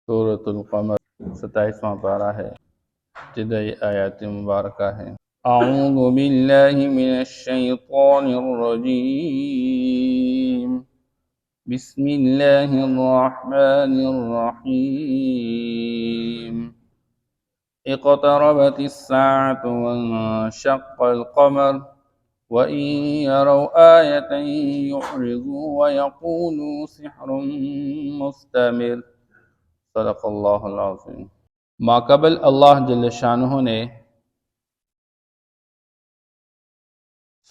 سورۃ القمر 27واں پارہ ہے، ابتدائی آیات مبارکہ ہے۔ اعوذ باللہ من الشیطان الرجیم، بسم اللہ الرحمن الرحیم۔ اقتربت الساعة وانشق القمر وإن يروا آية يعرضوا ويقولوا سحر مستمر۔ صدق اللہ العظیم۔ ماقبل اللہ جل شانہ نے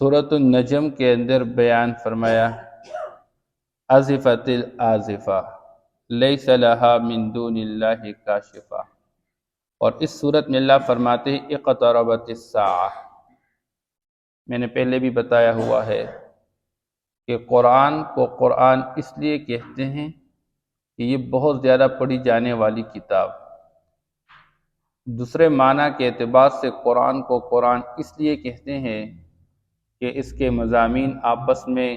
سورۃ النجم کے اندر بیان فرمایا ازفت الازفہ لیس لہا من دون اللہ کاشفہ، اور اس صورت میں اللہ فرماتے ہیں اقتربت الساعہ۔ میں نے پہلے بھی بتایا ہوا ہے کہ قرآن کو قرآن اس لیے کہتے ہیں کہ یہ بہت زیادہ پڑھی جانے والی کتاب۔ دوسرے معنی کے اعتبار سے قرآن کو قرآن اس لیے کہتے ہیں کہ اس کے مضامین آپس میں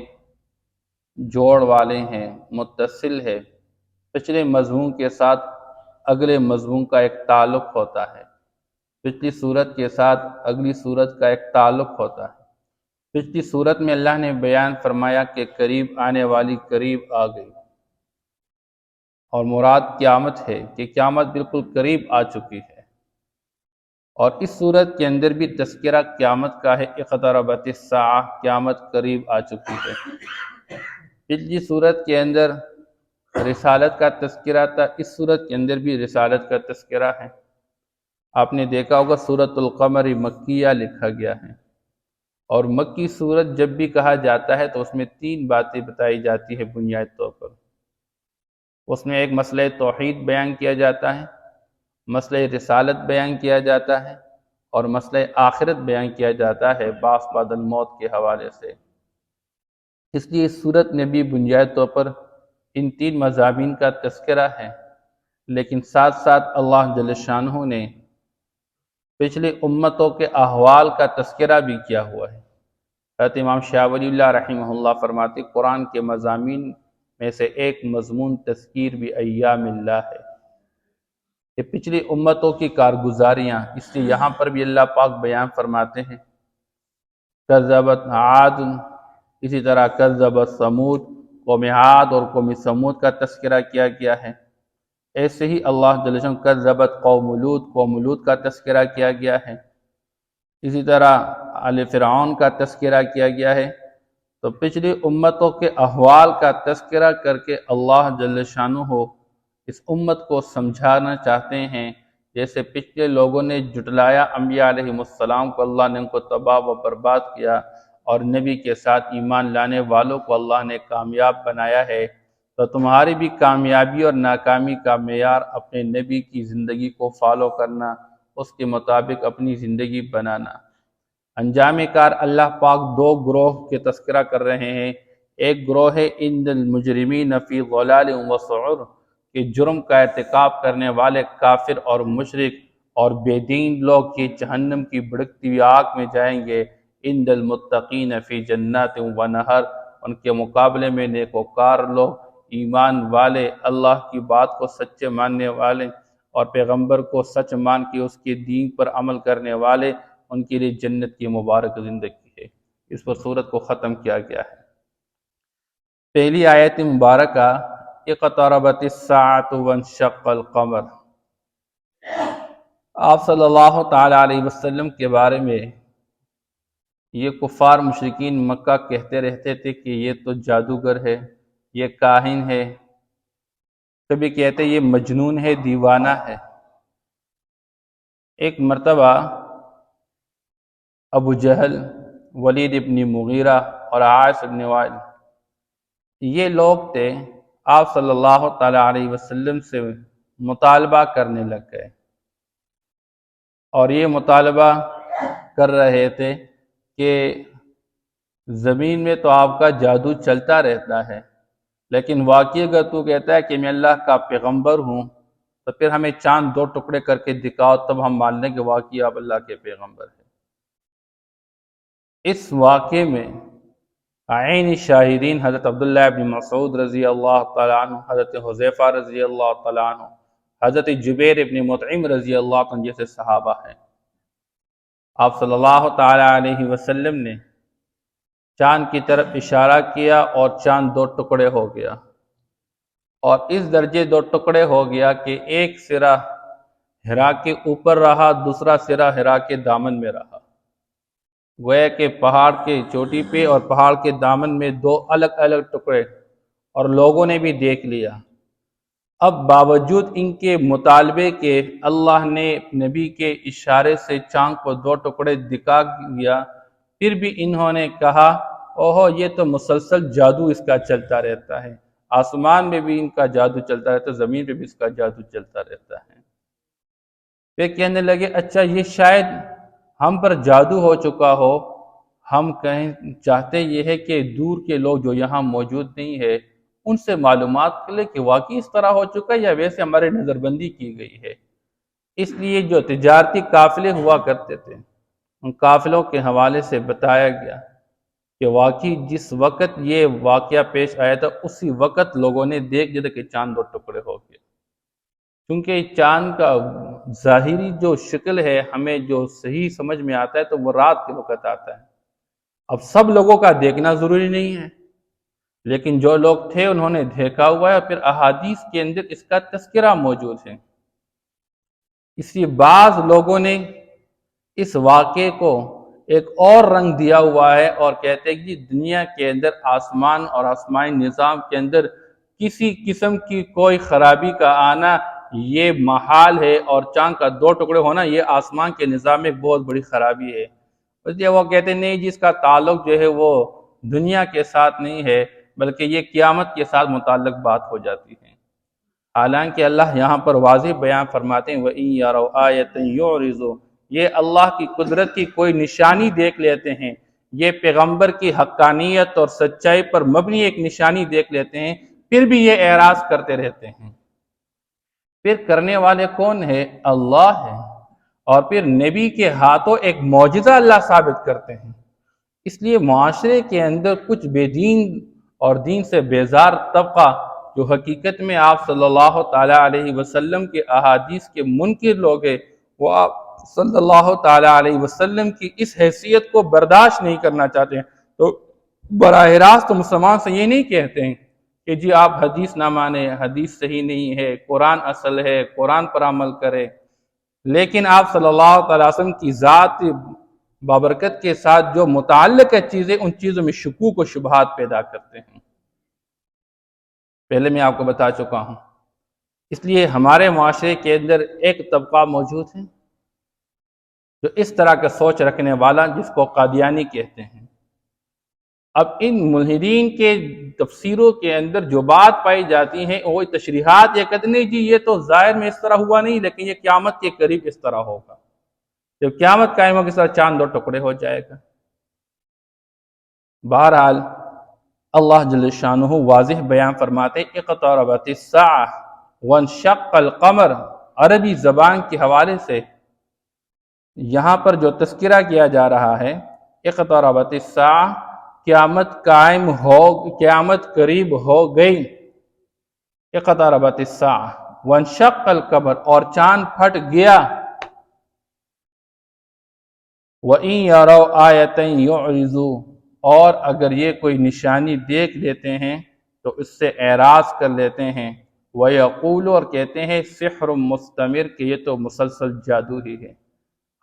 جوڑ والے ہیں، متصل ہے، پچھلے مضمون کے ساتھ اگلے مضمون کا ایک تعلق ہوتا ہے، پچھلی صورت کے ساتھ اگلی صورت کا ایک تعلق ہوتا ہے۔ پچھلی صورت میں اللہ نے بیان فرمایا کہ قریب آنے والی قریب آ گئی، اور مراد قیامت ہے کہ قیامت بالکل قریب آ چکی ہے، اور اس صورت کے اندر بھی تذکرہ قیامت کا ہے، اقتربت الساعہ، قیامت قریب آ چکی ہے۔ پچھلی صورت کے اندر رسالت کا تذکرہ تھا، اس صورت کے اندر بھی رسالت کا تذکرہ ہے۔ آپ نے دیکھا ہوگا سورۃ القمر مکیہ لکھا گیا ہے، اور مکی صورت جب بھی کہا جاتا ہے تو اس میں 3 باتیں بتائی جاتی ہے بنیادی طور پر۔ اس میں ایک مسئلہ توحید بیان کیا جاتا ہے، مسئلہ رسالت بیان کیا جاتا ہے، اور مسئلہ آخرت بیان کیا جاتا ہے بعث بعد الموت کے حوالے سے۔ اس لیے اس صورت میں بھی بنیادی طور پر ان 3 مضامین کا تذکرہ ہے، لیکن ساتھ ساتھ اللہ جل شانہ نے پچھلے امتوں کے احوال کا تذکرہ بھی کیا ہوا ہے۔ حضرت امام شاہ ولی اللہ رحمہ اللہ فرماتے قرآن کے مضامین میں سے ایک مضمون تذکیر بھی ایام اللہ ہے، کہ پچھلی امتوں کی کارگزاریاں، اس لیے یہاں پر بھی اللہ پاک بیان فرماتے ہیں کذبت عاد، اسی طرح کذبت ثمود، قوم عاد اور قوم ثمود کا تذکرہ کیا گیا ہے۔ ایسے ہی اللہ جل شانہ کذبت قوم لوط کا تذکرہ کیا گیا ہے، اسی طرح آل فرعون کا تذکرہ کیا گیا ہے۔ تو پچھلی امتوں کے احوال کا تذکرہ کر کے اللہ جل شانہ اس امت کو سمجھانا چاہتے ہیں، جیسے پچھلے لوگوں نے جھٹلایا انبیاء علیہ السلام کو، اللہ نے ان کو تباہ و برباد کیا، اور نبی کے ساتھ ایمان لانے والوں کو اللہ نے کامیاب بنایا ہے۔ تو تمہاری بھی کامیابی اور ناکامی کا معیار اپنے نبی کی زندگی کو فالو کرنا، اس کے مطابق اپنی زندگی بنانا۔ انجام کار اللہ پاک 2 گروہ کے تذکرہ کر رہے ہیں۔ ایک گروہ ہے ان المجرمین فی ضلال و سعر، کہ جرم کا ارتکاب کرنے والے کافر اور مشرک اور بے دین لوگ کی جہنم کی بھڑکتی ہوئی آگ میں جائیں گے۔ ان المتقین فی جنات و نہر، ان کے مقابلے میں نیکوکار لوگ، ایمان والے، اللہ کی بات کو سچے ماننے والے اور پیغمبر کو سچ مان کے اس کے دین پر عمل کرنے والے، ان کے لیے جنت کی مبارک زندگی ہے۔ اس پر سورت کو ختم کیا گیا ہے۔ پہلی آیت مبارکہ اقتربت الساعة وانشق القمر، آپ صلی اللہ تعالی علیہ وسلم کے بارے میں یہ کفار مشرکین مکہ کہتے رہتے تھے کہ یہ تو جادوگر ہے، یہ کاہن ہے، کبھی کہتے یہ مجنون ہے، دیوانہ ہے۔ ایک مرتبہ ابو جہل، ولید ابن مغیرہ اور عاص ابن وائل، یہ لوگ تھے، آپ صلی اللہ تعالی علیہ وسلم سے مطالبہ کرنے لگ گئے، اور یہ مطالبہ کر رہے تھے کہ زمین میں تو آپ کا جادو چلتا رہتا ہے، لیکن واقعی اگر تو کہتا ہے کہ میں اللہ کا پیغمبر ہوں تو پھر ہمیں چاند 2 ٹکڑے کر کے دکھاؤ، تب ہم مان لیں کہ واقعی آپ اللہ کے پیغمبر ہیں۔ اس واقعے میں عین شاہدین حضرت عبداللہ ابن مسعود رضی اللہ تعالیٰ عنہ، حضرت حذیفہ رضی اللہ تعالیٰ عنہ، حضرت جبیر ابن مطعم رضی اللہ عنہ جیسے صحابہ ہیں۔ آپ صلی اللہ تعالی علیہ وسلم نے چاند کی طرف اشارہ کیا اور چاند دو ٹکڑے ہو گیا، اور اس درجے دو ٹکڑے ہو گیا کہ ایک سرا ہرا کے اوپر رہا، دوسرا سرا ہرا کے دامن میں رہا۔ گویا کہ پہاڑ کے چوٹی پہ اور پہاڑ کے دامن میں دو الگ الگ ٹکڑے، اور لوگوں نے بھی دیکھ لیا۔ اب باوجود ان کے مطالبے کے اللہ نے نبی کے اشارے سے چاند کو دو ٹکڑے دکھا دیا، پھر بھی انہوں نے کہا اوہو یہ تو مسلسل جادو اس کا چلتا رہتا ہے، آسمان میں بھی ان کا جادو چلتا رہتا ہے، زمین پہ بھی اس کا جادو چلتا رہتا ہے۔ پھر کہنے لگے اچھا یہ شاید ہم پر جادو ہو چکا ہو، ہم چاہتے یہ ہے کہ دور کے لوگ جو یہاں موجود نہیں ہے ان سے معلومات کر لیں کہ واقعی اس طرح ہو چکا ہے یا ویسے ہمارے نظر بندی کی گئی ہے۔ اس لیے جو تجارتی قافلے ہوا کرتے تھے ان قافلوں کے حوالے سے بتایا گیا کہ واقعی جس وقت یہ واقعہ پیش آیا تھا اسی وقت لوگوں نے دیکھ لیا کہ چاند دو ٹکڑے ہو گئے، کیونکہ چاند کا ظاہری جو شکل ہے ہمیں جو صحیح سمجھ میں آتا ہے تو وہ رات کے وقت آتا ہے۔ اب سب لوگوں کا دیکھنا ضروری نہیں ہے، لیکن جو لوگ تھے انہوں نے دیکھا ہوا ہے، اور پھر احادیث کے اندر اس کا تذکرہ موجود ہے۔ اس لیے بعض لوگوں نے اس واقعے کو ایک اور رنگ دیا ہوا ہے اور کہتے ہیں کہ دنیا کے اندر آسمان اور آسمانی نظام کے اندر کسی قسم کی کوئی خرابی کا آنا یہ محال ہے، اور چاند کا دو ٹکڑے ہونا یہ آسمان کے نظام میں بہت بڑی خرابی ہے۔ اس لیے وہ کہتے نہیں جس کا تعلق جو ہے وہ دنیا کے ساتھ نہیں ہے بلکہ یہ قیامت کے ساتھ متعلق بات ہو جاتی ہے۔ حالانکہ اللہ یہاں پر واضح بیان فرماتے ہیں وَإِن يَرَوْا آیَةً يُعْرِضُوا، یہ اللہ کی قدرت کی کوئی نشانی دیکھ لیتے ہیں، یہ پیغمبر کی حقانیت اور سچائی پر مبنی ایک نشانی دیکھ لیتے ہیں، پھر بھی یہ اعراض کرتے رہتے ہیں۔ پھر کرنے والے کون ہے؟ اللہ ہے، اور پھر نبی کے ہاتھوں ایک معجزہ اللہ ثابت کرتے ہیں۔ اس لیے معاشرے کے اندر کچھ بے دین اور دین سے بیزار طبقہ جو حقیقت میں آپ صلی اللہ تعالیٰ علیہ وسلم کے احادیث کے منکر لوگ ہیں، وہ آپ صلی اللہ تعالیٰ علیہ وسلم کی اس حیثیت کو برداشت نہیں کرنا چاہتے ہیں، تو براہ راست مسلمان سے یہ نہیں کہتے ہیں کہ جی آپ حدیث نہ مانیں، حدیث صحیح نہیں ہے، قرآن اصل ہے، قرآن پر عمل کرے، لیکن آپ صلی اللہ تعالیٰ وسلم کی ذات بابرکت کے ساتھ جو متعلق ہے چیزیں ان چیزوں میں شکوک و شبہات پیدا کرتے ہیں۔ پہلے میں آپ کو بتا چکا ہوں۔ اس لیے ہمارے معاشرے کے اندر ایک طبقہ موجود ہے جو اس طرح کا سوچ رکھنے والا جس کو قادیانی کہتے ہیں۔ اب ان ملحدین کے تفسیروں کے اندر جو بات پائی جاتی ہیں وہ تشریحات یہ کہتے نہیں جی یہ تو ظاہر میں اس طرح ہوا نہیں لیکن یہ قیامت کے قریب اس طرح ہوگا، جب قیامت قائم ہوگی اس طرح چاند دو ٹکڑے ہو جائے گا۔ بہرحال اللہ جل شانہ واضح بیان فرماتے اقتربت الساعہ وانشق القمر، عربی زبان کے حوالے سے یہاں پر جو تذکرہ کیا جا رہا ہے اقتربت الساعہ، قیامت قائم ہو، قیامت قریب ہو گئی۔ اقتربت الساعہ وانشق القمر، اور چاند پھٹ گیا۔ وَإِن يَرَوْا آیَةً يُعْرِضُوا، اور اگر یہ کوئی نشانی دیکھ لیتے ہیں تو اس سے اعراض کر لیتے ہیں۔ وَيَقُولُ، اور کہتے ہیں سحر مستمر، کہ یہ تو مسلسل جادو ہی ہے۔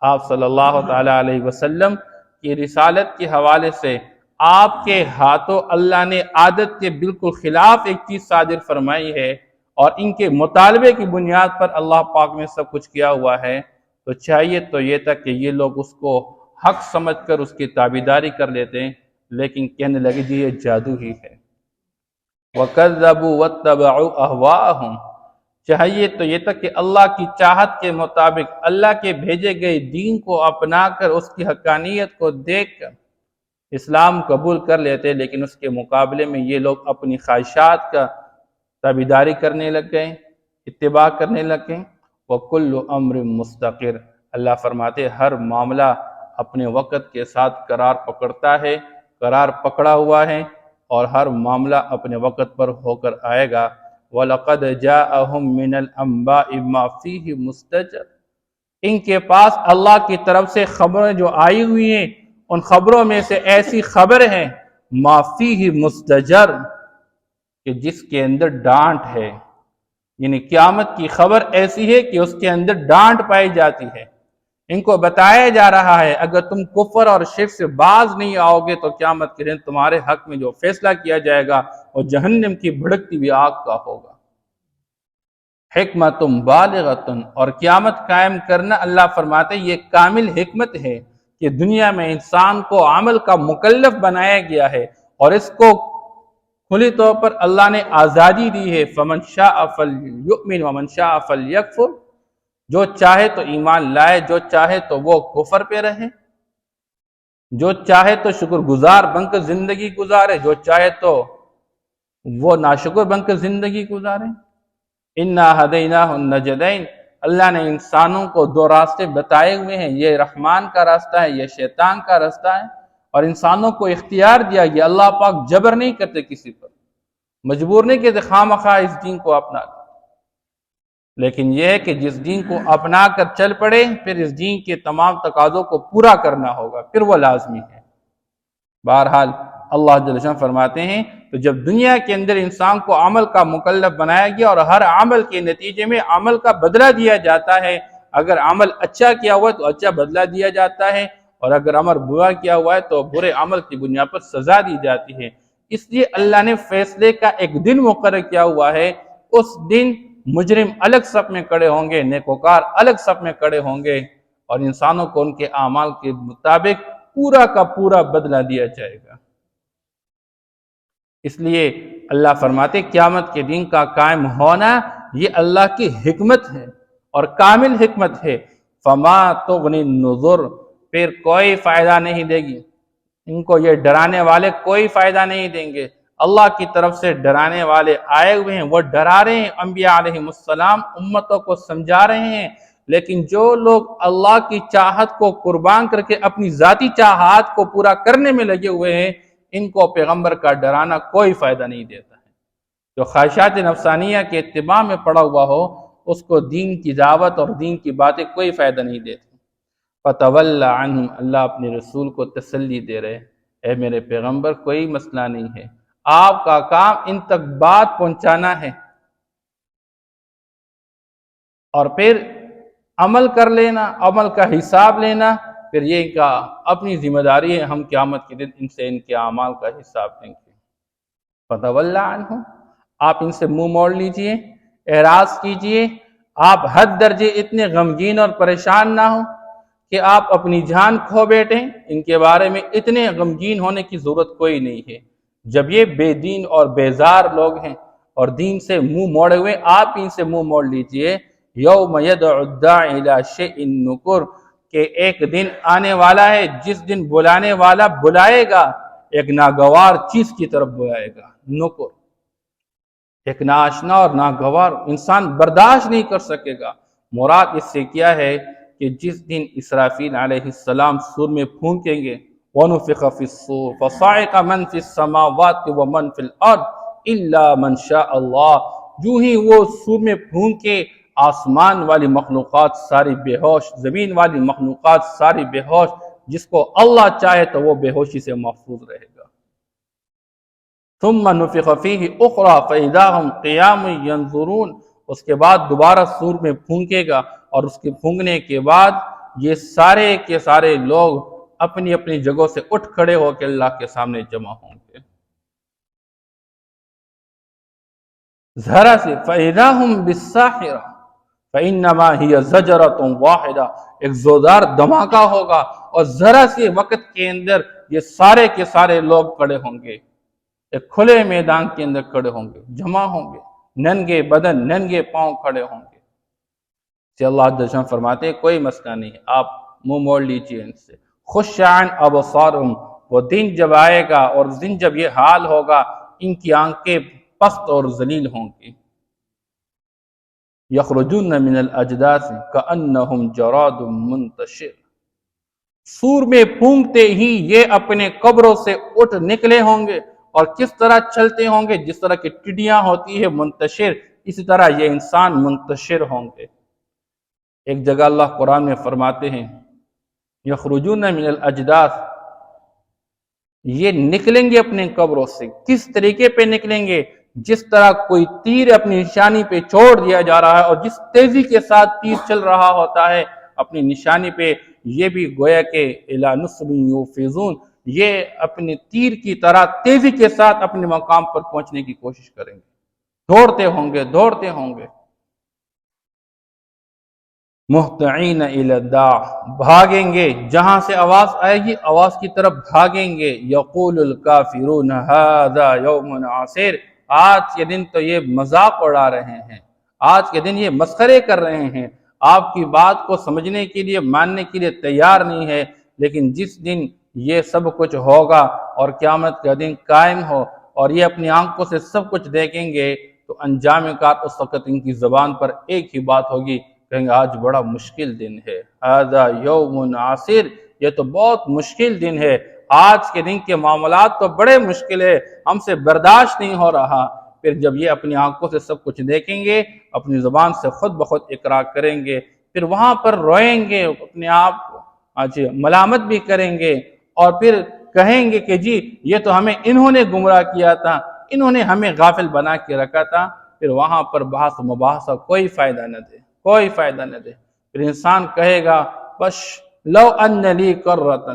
آپ صلی اللہ تعالیٰ علیہ وسلم کی رسالت کے حوالے سے آپ کے ہاتھوں اللہ نے عادت کے بالکل خلاف ایک چیز صادر فرمائی ہے، اور ان کے مطالبے کی بنیاد پر اللہ پاک نے سب کچھ کیا ہوا ہے، تو چاہیے تو یہ تھا کہ یہ لوگ اس کو حق سمجھ کر اس کی تابعداری کر لیتے ہیں، لیکن کہنے لگے جی یہ جادو ہی ہے۔ وَكَذَّبُوا وَاتَّبَعُوا أَهْوَاءَهُمْ، چاہیے تو یہ تھا کہ اللہ کی چاہت کے مطابق اللہ کے بھیجے گئے دین کو اپنا کر اس کی حقانیت کو دیکھ کر اسلام قبول کر لیتے، لیکن اس کے مقابلے میں یہ لوگ اپنی خواہشات کا تابعداری کرنے لگ گئے، اتباع کرنے لگ گئے۔ وَكُلُّ أَمْرٍ مُسْتَقِرٍ، اللہ فرماتے ہر معاملہ اپنے وقت کے ساتھ قرار پکڑتا ہے، قرار پکڑا ہوا ہے، اور ہر معاملہ اپنے وقت پر ہو کر آئے گا۔ وَلَقَدْ جَاءَهُم مِّنَ الْأَنبَاءِ مَا فِيهِ مُزْدَجَرٌ، ان کے پاس اللہ کی طرف سے خبریں جو آئی ہوئی ہیں، ان خبروں میں سے ایسی خبر ہے مَا فِيهِ مُزْدَجَرٌ، کہ جس کے اندر ڈانٹ ہے، یعنی قیامت کی خبر ایسی ہے کہ اس کے اندر ڈانٹ پائی جاتی ہے۔ ان کو بتایا جا رہا ہے اگر تم کفر اور شرک سے باز نہیں آؤ گے تو قیامت کے دن تمہارے حق میں جو فیصلہ کیا جائے گا وہ جہنم کی بھڑکتی ہوئی آگ کا ہوگا۔ حکمت بالغۃ، اور قیامت قائم کرنا اللہ فرماتے یہ کامل حکمت ہے کہ دنیا میں انسان کو عمل کا مکلف بنایا گیا ہے اور اس کو کھلی طور پر اللہ نے آزادی دی ہے۔ فمن شاء فلیؤمن ومن شاء فلیکفر، جو چاہے تو ایمان لائے، جو چاہے تو وہ کفر پہ رہے، جو چاہے تو شکر گزار بن کر زندگی گزارے، جو چاہے تو وہ ناشکر بن کر زندگی گزارے۔ اِنَّا هَدَيْنَاهُ النَّجْدَيْنِ، اللہ نے انسانوں کو دو راستے بتائے ہوئے ہیں، یہ رحمان کا راستہ ہے، یہ شیطان کا راستہ ہے، اور انسانوں کو اختیار دیا گیا۔ اللہ پاک جبر نہیں کرتے کسی پر، مجبور نہیں کہ خواہ مخواہ اس دین کو اپنا لے، لیکن یہ ہے کہ جس دین کو اپنا کر چل پڑے پھر اس دین کے تمام تقاضوں کو پورا کرنا ہوگا، پھر وہ لازمی ہے۔ بہرحال اللہ جل شان فرماتے ہیں تو جب دنیا کے اندر انسان کو عمل کا مکلف بنایا گیا اور ہر عمل کے نتیجے میں عمل کا بدلہ دیا جاتا ہے، اگر عمل اچھا کیا ہوا ہے تو اچھا بدلہ دیا جاتا ہے، اور اگر عمل برا کیا ہوا ہے تو برے عمل کی بنیاد پر سزا دی جاتی ہے۔ اس لیے اللہ نے فیصلے کا ایک دن مقرر کیا ہوا ہے، اس دن مجرم الگ صف میں کھڑے ہوں گے، نیکوکار الگ صف میں کھڑے ہوں گے، اور انسانوں کو ان کے اعمال کے مطابق پورا کا پورا بدلہ دیا جائے گا۔ اس لیے اللہ فرماتے قیامت کے دن کا قائم ہونا یہ اللہ کی حکمت ہے اور کامل حکمت ہے۔ فما تغنی النذر، پھر کوئی فائدہ نہیں دے گی ان کو، یہ ڈرانے والے کوئی فائدہ نہیں دیں گے۔ اللہ کی طرف سے ڈرانے والے آئے ہوئے ہیں، وہ ڈرا رہے ہیں، انبیاء علیہ السلام امتوں کو سمجھا رہے ہیں، لیکن جو لوگ اللہ کی چاہت کو قربان کر کے اپنی ذاتی چاہات کو پورا کرنے میں لگے ہوئے ہیں، ان کو پیغمبر کا ڈرانا کوئی فائدہ نہیں دیتا ہے۔ جو خواہشات نفسانیہ کے اتباع میں پڑا ہوا ہو اس کو دین کی دعوت اور دین کی باتیں کوئی فائدہ نہیں دیتی۔ فَتَوَلَّ عَنْهُمْ، اللہ اپنے رسول کو تسلی دے رہے، اے میرے پیغمبر کوئی مسئلہ نہیں ہے، آپ کا کام ان تک بات پہنچانا ہے اور پھر عمل کر لینا، عمل کا حساب لینا، پھر یہ کا اپنی ذمہ داری ہے، ہم قیامت کے دن ان سے ان کے اعمال کا حساب لیں گے۔ فَتَوَلَّ عَنْهُمْ، آپ ان سے منہ موڑ لیجئے، اعراض کیجئے، آپ حد درجے اتنے غمگین اور پریشان نہ ہوں کہ آپ اپنی جان کھو بیٹھیں، ان کے بارے میں اتنے غمگین ہونے کی ضرورت کوئی نہیں ہے۔ جب یہ بے دین اور بیزار لوگ ہیں اور دین سے منہ موڑے ہوئے، آپ ان سے منہ موڑ لیجئے۔ یوم یدعو الداعی الی شیء نکر، کہ ایک دن آنے والا ہے جس دن بلانے والا بلائے گا ایک ناگوار چیز کی طرف بلائے گا، نکر، ایک ناشنا اور ناگوار، انسان برداشت نہیں کر سکے گا۔ مراد اس سے کیا ہے کہ جس دن اسرافیل علیہ السلام سور میں پھونکیں گے، وَنُفِخَ فِي الصُّورِ فَصَعِقَ مَنْ فِي السَّمَاوَاتِ وَمَنْ فِي الْأَرْضِ إِلَّا مَنْ شَاءَ اللَّهُ، جو ہی وہ سور میں پھونکے آسمان والی مخلوقات ساری بے ہوش، زمین والی مخلوقات ساری بے ہوش، جس کو اللہ چاہے تو وہ بے ہوشی سے محفوظ رہے گا۔ ثُمَّ نُفِخَ فِيهِ أُخْرَى فَإِذَا هُمْ قِيَامٌ يَنظُرُونَ، اس کے بعد دوبارہ سور میں پھونکے گا، اور اس کے پھونکنے کے بعد یہ سارے کے سارے لوگ اپنی اپنی جگہوں سے اٹھ کھڑے ہو کے اللہ کے سامنے جمع ہوں گے۔ ذرا سے فَإِذَا هُمْ بِالسَّاحِرَةِ فَإِنَّمَا هِيَ زَجْرَةٌ وَاحِدَةٌ، ایک زوردار دھماکہ ہوگا اور ذرا سے وقت کے اندر یہ سارے کے سارے لوگ کھڑے ہوں گے، ایک کھلے میدان کے اندر کھڑے ہوں گے، جمع ہوں گے، ننگے بدن ننگے پاؤں کھڑے ہوں گے۔ کہ اللہ جل فرماتے ہیں کوئی مسئلہ نہیں، آپ منہ موڑ لیجئے ان سے۔ خُشَّ عَنْ أَبْصَارُهُمْ، وہ دن جب آئے گا اور دن جب یہ حال ہوگا ان کی آنکھیں پست اور ذلیل ہوں گی۔ يَخْرُجُونَ مِنَ الْأَجْدَاثِ كَأَنَّهُمْ جَرَادٌ مُنْتَشِرٌ، سور میں پھونکتے ہی یہ اپنے قبروں سے اٹھ نکلے ہوں گے اور کس طرح چلتے ہوں گے، جس طرح کی ٹڈیاں ہوتی ہے منتشر، اسی طرح یہ انسان منتشر ہوں گے۔ ایک جگہ اللہ قرآن میں فرماتے ہیں یخرجون من الاجداث، یہ نکلیں گے اپنے قبروں سے۔ کس طریقے پہ نکلیں گے؟ جس طرح کوئی تیر اپنی نشانی پہ چھوڑ دیا جا رہا ہے اور جس تیزی کے ساتھ تیر چل رہا ہوتا ہے اپنی نشانی پہ، یہ بھی گویا کہ الی نصب یوفزون، یہ اپنے تیر کی طرح تیزی کے ساتھ اپنے مقام پر پہنچنے کی کوشش کریں گے، دوڑتے ہوں گے دوڑتے ہوں گے۔ مہطعین الی الداع، بھاگیں گے، جہاں سے آواز آئے گی آواز کی طرف بھاگیں گے۔ یقول الکافرون ھذا یوم عسیر، آج کے دن تو یہ مذاق اڑا رہے ہیں، آج کے دن یہ مسخرے کر رہے ہیں، آپ کی بات کو سمجھنے کے لیے ماننے کے لیے تیار نہیں ہے، لیکن جس دن یہ سب کچھ ہوگا اور قیامت کا دن قائم ہو اور یہ اپنی آنکھوں سے سب کچھ دیکھیں گے تو انجام کار اس وقت ان کی زبان پر ایک ہی بات ہوگی، کہیں گے آج بڑا مشکل دن ہے، ھذا یوم عسیر، یہ تو بہت مشکل دن ہے، آج کے دن کے معاملات تو بڑے مشکل ہے، ہم سے برداشت نہیں ہو رہا۔ پھر جب یہ اپنی آنکھوں سے سب کچھ دیکھیں گے، اپنی زبان سے خود بخود اقرار کریں گے، پھر وہاں پر روئیں گے، اپنے آپ کو ملامت بھی کریں گے اور پھر کہیں گے کہ جی یہ تو ہمیں انہوں نے گمراہ کیا تھا، انہوں نے ہمیں غافل بنا کے رکھا تھا۔ پھر وہاں پر بحث و مباحثہ کوئی فائدہ نہ دے، کوئی فائدہ نہ دے۔ پھر انسان کہے گا بش لو ان لی کرۃ،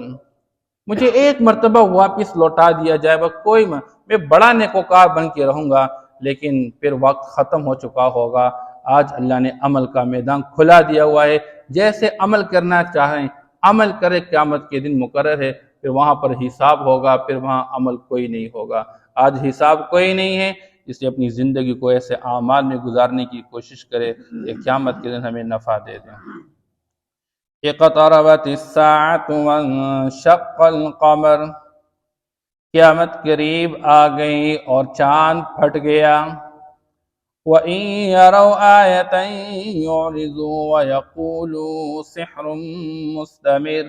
مجھے ایک مرتبہ واپس لوٹا دیا جائے گا، کوئی میں بڑا نیکوکار بن کے رہوں گا، لیکن پھر وقت ختم ہو چکا ہوگا۔ آج اللہ نے عمل کا میدان کھلا دیا ہوا ہے، جیسے عمل کرنا چاہیں عمل کرے، قیامت کے دن مقرر ہے، پھر وہاں پر حساب ہوگا، پھر وہاں عمل کوئی نہیں ہوگا۔ آج حساب کوئی نہیں ہے، اس لیے اپنی زندگی کو ایسے اعمال میں گزارنے کی کوشش کرے کہ قیامت کے دن ہمیں نفع دے دیں۔ اقتربت الساعة وانشق القمر، قیامت قریب آ گئی اور چاند پھٹ گیا۔ وَإِن يَرَوْا آيَةً يُعْرِضُوا وَيَقُولُوا سِحْرٌ مُسْتَمِرٌ،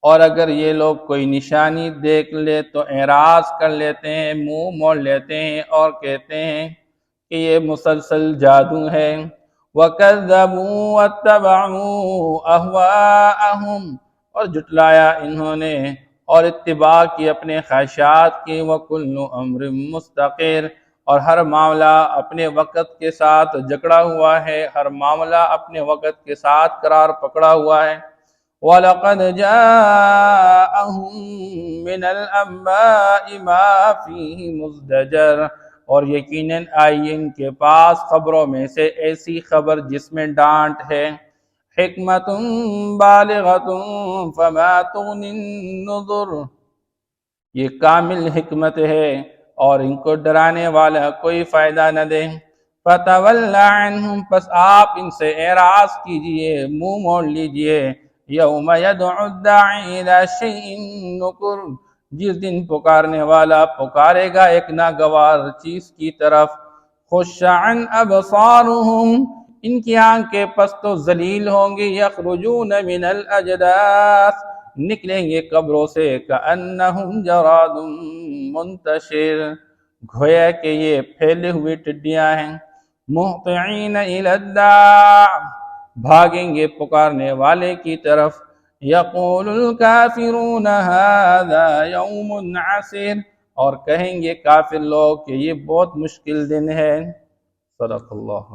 اور اگر یہ لوگ کوئی نشانی دیکھ لے تو اعراض کر لیتے ہیں، منہ موڑ لیتے ہیں اور کہتے ہیں کہ یہ مسلسل جادو ہے۔ وَكَذَّبُوا وَاتَّبَعُوا أَهْوَاءَهُمْ، اور جھٹلایا انہوں نے اور اتباع کی اپنے خواہشات کی۔ وَكُلُّ أَمْرٍ مُسْتَقِرٌ، اور ہر معاملہ اپنے وقت کے ساتھ جکڑا ہوا ہے، ہر معاملہ اپنے وقت کے ساتھ قرار پکڑا ہوا ہے۔ وَلَقَدْ جَاءَهُم مِّنَ الْأَنبَاءِ مَا فِيهِ مُزْدَجَرٌ، اور یقیناً آئی ان کے پاس خبروں میں سے ایسی خبر جس میں ڈانٹ ہے۔ حِکْمَةٌ بَالِغَةٌ فَمَا تُغْنِ النُّذُرُ، یہ کامل حکمت ہے اور ان کو ڈرانے والا کوئی فائدہ نہ دے۔ فَتَوَلَّ عَنْهُمْ، پس آپ ان سے اعراض کیجئے، منہ موڑ لیجئے۔ یوم یدعو الداعی الی شیء نکر، جس دن پکارنے والا پکارے گا ایک ناگوار چیز کی طرف۔ خش عن ابصارهم، ان کی آنکھیں پست و ذلیل ہوں گی۔ یخرجون من الاجداث، نکلیں گے قبروں سے۔ کأنہم جراد منتشر، گویا کہ یہ پھیلے ہوئے ٹڈیاں ہیں۔ مہطعین الی الداع، بھاگیں گے پکارنے والے کی طرف۔ یقول الکافرون ھذا یوم عسیر، اور کہیں گے کافر لوگ کہ یہ بہت مشکل دن ہے۔ صدق اللہ۔